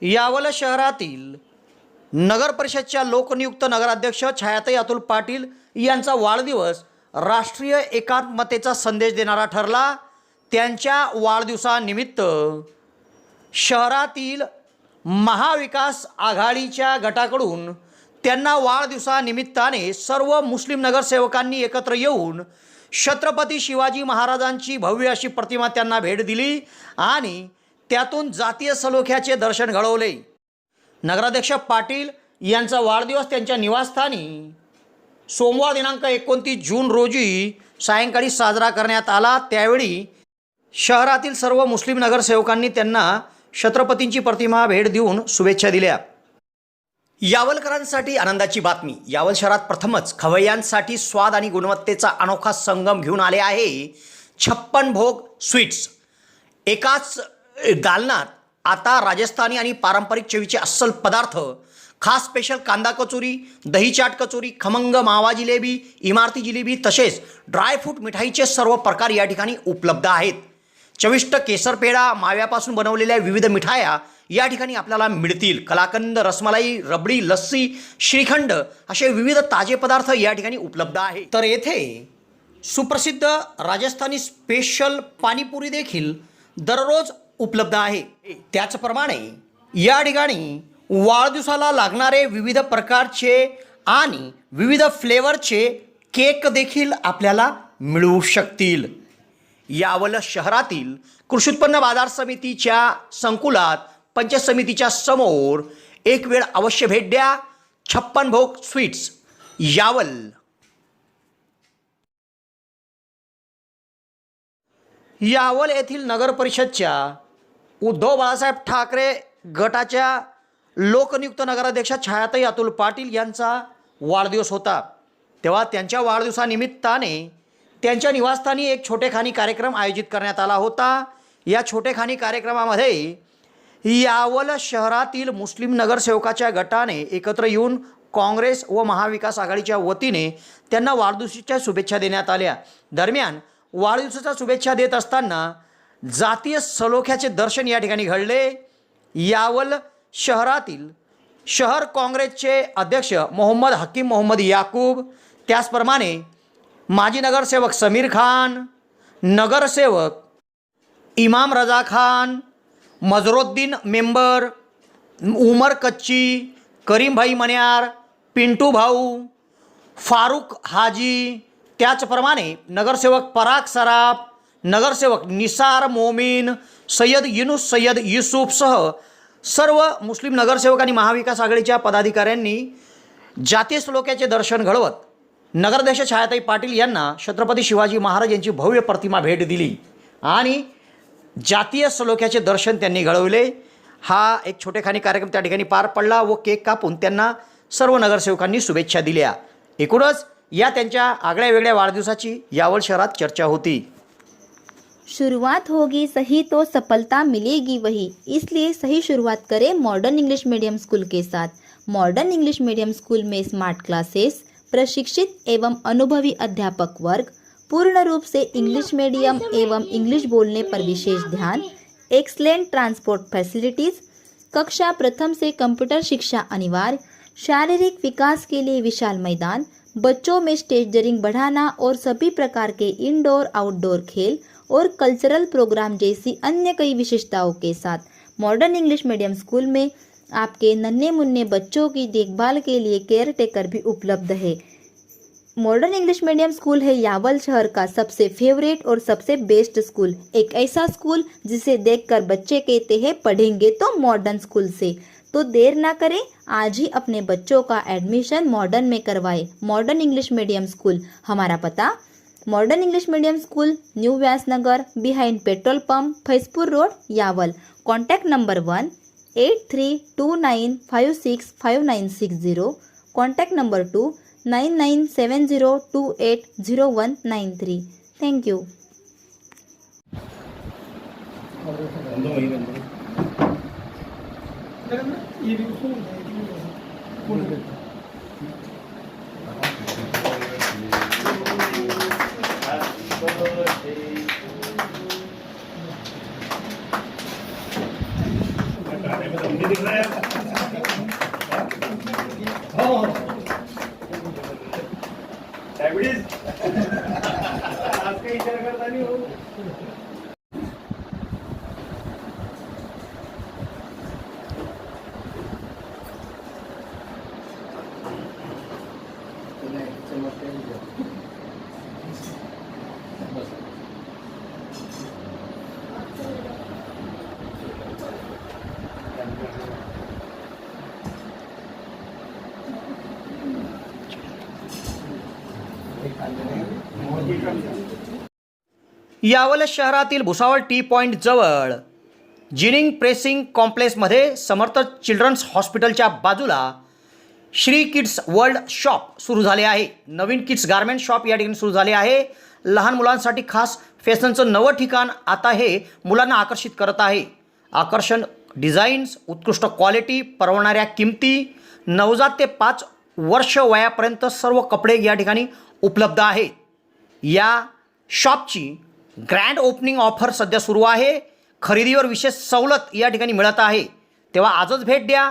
यावल शहरातील नगर परिषदच्या लोकनियुक्त नगराध्यक्ष छायाताई अतुल पाटील यांचा वाढदिवस राष्ट्रीय एकात्मतेचा संदेश देणारा ठरला। त्यांच्या वाढदिवसानिमित्त शहरातील महाविकास आघाडीच्या गटाकडून त्यांना वाढदिवसानिमित्ताने सर्व मुस्लिम नगरसेवकांनी एकत्र येऊन छत्रपती शिवाजी महाराजांची भव्य अशी प्रतिमा त्यांना भेट दिली आणि त्यातून जातीय सलोख्याचे दर्शन घडवले। नगराध्यक्ष पाटील यांचा वाढदिवस त्यांच्या निवासस्थानी सोमवार दिनांक 29 जून रोजी सायंकाळी साजरा करण्यात आला। त्यावेळी शहरातील सर्व मुस्लिम नगरसेवकांनी त्यांना छत्रपतींची प्रतिमा भेट देऊन शुभेच्छा दिल्या। यावलकरांसाठी आनंदाची बातमी। यावल शहरात प्रथमच खवय्यांसाठी स्वाद आणि गुणवत्तेचा अनोखा संगम घेऊन आले आहे 56 भोग स्वीट्स। एकाच दालनात आता राजस्थानी आणि पारंपरिक चवीचे अस्सल पदार्थ, खास स्पेशल कांदा कचोरी, दही चाट कचोरी, खमंग मावा जिलेबी, इमारती जिलेबी तसेच ड्रायफ्रूट मिठाईचे सर्व प्रकार या ठिकाणी उपलब्ध आहेत। चविष्ट केसर पेढा, माव्यापासून बनवलेल्या विविध मिठाया या ठिकाणी आपल्याला मिळतील। कलाकंद, रसमलाई, रबडी, लस्सी, श्रीखंड असे विविध ताजे पदार्थ या ठिकाणी उपलब्ध आहेत। तर येथे सुप्रसिद्ध राजस्थानी स्पेशल पाणीपुरी देखील दररोज उपलब्ध आहे। त्याचप्रमाणे या ठिकाणी वाढदिवसाला लागणारे विविध प्रकारचे आणि विविध फ्लेवरचे केक देखील आपल्याला मिळू शकतील। यावल शहरातील कृषी उत्पन्न बाजार समितीच्या संकुलात पंचायत समितीच्या समोर एक वेळ अवश्य भेट द्या। 56 भोग स्वीट्स, यावल। यावल येथील नगर परिषदच्या उद्धव बाळासाहेब ठाकरे गटाच्या लोकनियुक्त नगराध्यक्ष छायाताई अतुल पाटील यांचा वाढदिवस होता। तेव्हा त्यांच्या वाढदिवसानिमित्ताने त्यांच्या निवासस्थानी एक छोटेखानी कार्यक्रम आयोजित करण्यात आला होता। या छोटेखानी कार्यक्रमामध्ये यावल शहरातील मुस्लिम नगरसेवकाच्या गटाने एकत्र येऊन काँग्रेस व महाविकास आघाडीच्या वतीने त्यांना वाढदिवसाच्या शुभेच्छा देण्यात आल्या। दरम्यान वाढदिवसाच्या शुभेच्छा देत असताना जातीय सलोख्याचे दर्शन या ठिकाणी घडले। यावल शहरातील शहर काँग्रेसचे अध्यक्ष मोहम्मद हकीम मोहम्मद याकूब, त्याचप्रमाणे माजी नगरसेवक समीर खान, नगरसेवक इमाम रजा खान, मजरुद्दीन मेंबर, उमर कच्ची, करीम भाई मन्यार, पिंटू भाऊ, फारूक हाजी, त्याचप्रमाणे नगरसेवक पराग सराफ, नगरसेवक निसार मोमीन, सय्यद युनुस सय्यद युसुफसह सर्व मुस्लिम नगरसेवक आणि महाविकास आघाडीच्या पदाधिकाऱ्यांनी जातीय सलोख्याचे दर्शन घडवत नगराध्यक्ष छायाताई पाटील यांना छत्रपती शिवाजी महाराज यांची भव्य प्रतिमा भेट दिली आणि जातीय सलोख्याचे दर्शन त्यांनी घडवले। हा एक छोटेखानी कार्यक्रम त्या ठिकाणी पार पडला व केक कापून त्यांना सर्व नगरसेवकांनी शुभेच्छा दिल्या। एकूणच या त्यांच्या आगळ्या वेगळ्या वाढदिवसाची यावल शहरात चर्चा होती। शुरुआत होगी सही तो सफलता मिलेगी वही, इसलिए सही शुरुआत करें मॉडर्न इंग्लिश मीडियम स्कूल के साथ। मॉडर्न इंग्लिश मीडियम स्कूल में स्मार्ट क्लासेस, प्रशिक्षित एवं अनुभवी अध्यापक वर्ग, पूर्ण रूप से इंग्लिश मीडियम एवं इंग्लिश बोलने पर विशेष ध्यान, एक्सलेंट ट्रांसपोर्ट फैसिलिटीज़, कक्षा प्रथम से कंप्यूटर शिक्षा अनिवार्य, शारीरिक विकास के लिए विशाल मैदान, बच्चों में स्टेज डरिंग बढ़ाना और सभी प्रकार के इंडोर आउटडोर खेल और कल्चरल प्रोग्राम जैसी अन्य कई विशेषताओं के साथ मॉडर्न इंग्लिश मीडियम स्कूल में आपके नन्हे मुन्ने बच्चों की देखभाल के लिए केयर टेकर भी उपलब्ध है। मॉडर्न इंग्लिश मीडियम स्कूल है यावल शहर का सबसे फेवरेट और सबसे बेस्ट स्कूल। एक ऐसा स्कूल जिसे देखकर बच्चे कहते हैं पढ़ेंगे तो मॉडर्न स्कूल से। तो देर ना करें, आज ही अपने बच्चों का एडमिशन मॉडर्न में करवाएं। मॉडर्न इंग्लिश मीडियम स्कूल, हमारा पता modern English medium school, new Vyasnagar, behind petrol pump, Faizpur road, Yawal. Contact number 18329565960। Contact number 2 9970280193। Thank you. Gracias. Yawal शहरातील भुसावळ टी पॉइंट जवळ जिनिंग प्रेसिंग कॉम्प्लेक्समध्ये समर्थ चिल्ड्रन्स हॉस्पिटलच्या बाजूला श्री किड्स वर्ल्ड शॉप सुरू झाले आहे. नवीन किड्स गारमेंट शॉप या ठिकाणी सुरू झाले आहे. लहान मुलांसाठी खास फॅशनचं नवं ठिकाण आता हे मुलांना आकर्षित करत आहे. आकर्षण डिझाईन्स, उत्कृष्ट क्वालिटी, परवडणाऱ्या किमती, नवजात ते 5 वर्ष वयापर्यंत सर्व कपडे या ठिकाणी उपलब्ध आहेत. या शॉपची ग्रँड ओपनिंग ऑफर सध्या सुरू आहे. खरेदीवर विशेष सवलत या ठिकाणी मिळत आहे. तेव्हा आजच भेट द्या.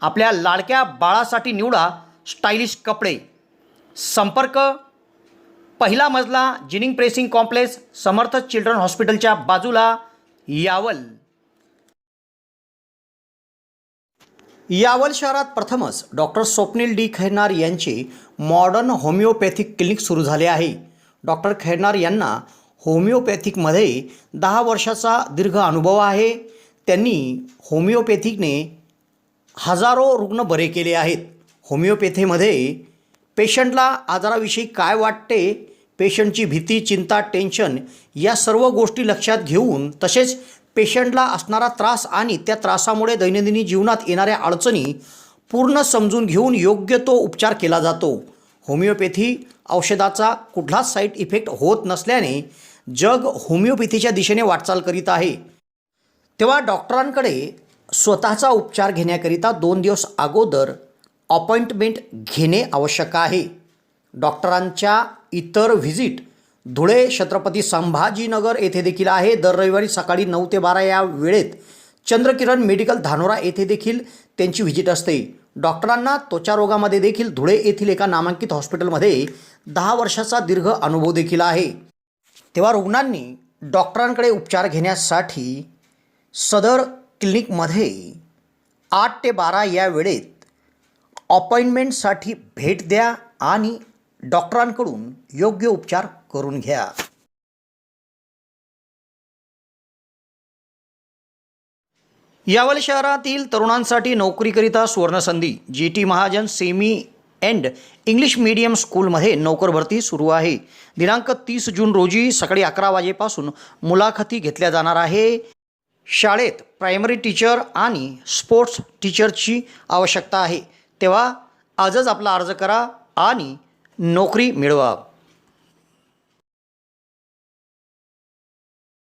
आपल्या लाडक्या बाळासाठी निवडा स्टायलिश कपडे. संपर्क पहिला मजला जिनिंग प्रेसिंग कॉम्प्लेक्स, समर्थ चिल्ड्रन हॉस्पिटलच्या बाजूला, यावल. यावल शहरात प्रथमच डॉक्टर स्वप्नील डी खैरनार यांचे मॉडर्न होमिओपॅथिक क्लिनिक सुरू झाले आहे. डॉक्टर खैरनार यांना होमिओपॅथिकमध्ये 10 वर्षाचा दीर्घ अनुभव आहे. त्यांनी होमिओपॅथिकने हजारो रुग्ण बरे केले आहेत. होमिओपॅथीमध्ये पेशंटला आजाराविषयी काय वाटते, पेशंटची भीती, चिंता, टेन्शन या सर्व गोष्टी लक्षात घेऊन, तसेच पेशंटला असणारा त्रास आणि त्या त्रासामुळे दैनंदिन जीवनात येणाऱ्या अडचणी पूर्ण समजून घेऊन योग्य तो उपचार केला जातो. होमिओपॅथी औषधाचा कुठलाच साईड इफेक्ट होत नसल्याने जग होमिओपॅथीच्या दिशेने वाटचाल करीत आहे. तेव्हा डॉक्टरांकडे स्वतःचा उपचार घेण्याकरिता 2 दिवस अगोदर अपॉइंटमेंट घेणे आवश्यक आहे. डॉक्टरांच्या इतर व्हिजिट धुळे, छत्रपती संभाजीनगर येथे देखील आहे. दर रविवारी सकाळी 9 ते 12 या वेळेत चंद्रकिरण मेडिकल धानोरा येथे देखील त्यांची व्हिजिट असते. डॉक्टरांना त्वचा रोगामध्ये देखील धुळे येथील एका नामांकित हॉस्पिटलमध्ये 10 वर्षाचा दीर्घ अनुभव देखील आहे. तेव्हा रुग्णांनी डॉक्टरांकडे उपचार घेण्यासाठी सदर क्लिनिकमध्ये 8 ते 12 या वेळेत अपॉइंटमेंटसाठी भेट द्या आणि डॉक्टरांकडून योग्य उपचार करून घ्या. यावल शहरातील तरुणांसाठी नोकरीकरिता सुवर्णसंधी. GT Mahajan semi end English medium स्कूलमध्ये नोकर भरती सुरू आहे. दिनांक 30 जून रोजी सकाळी 11 वाजेपासून मुलाखती घेतल्या जाणार आहे. शाळेत प्रायमरी टीचर आणि स्पोर्ट्स टीचरची आवश्यकता आहे. तेव्हा आजच आपला अर्ज करा आणि नोकरी मिळवा.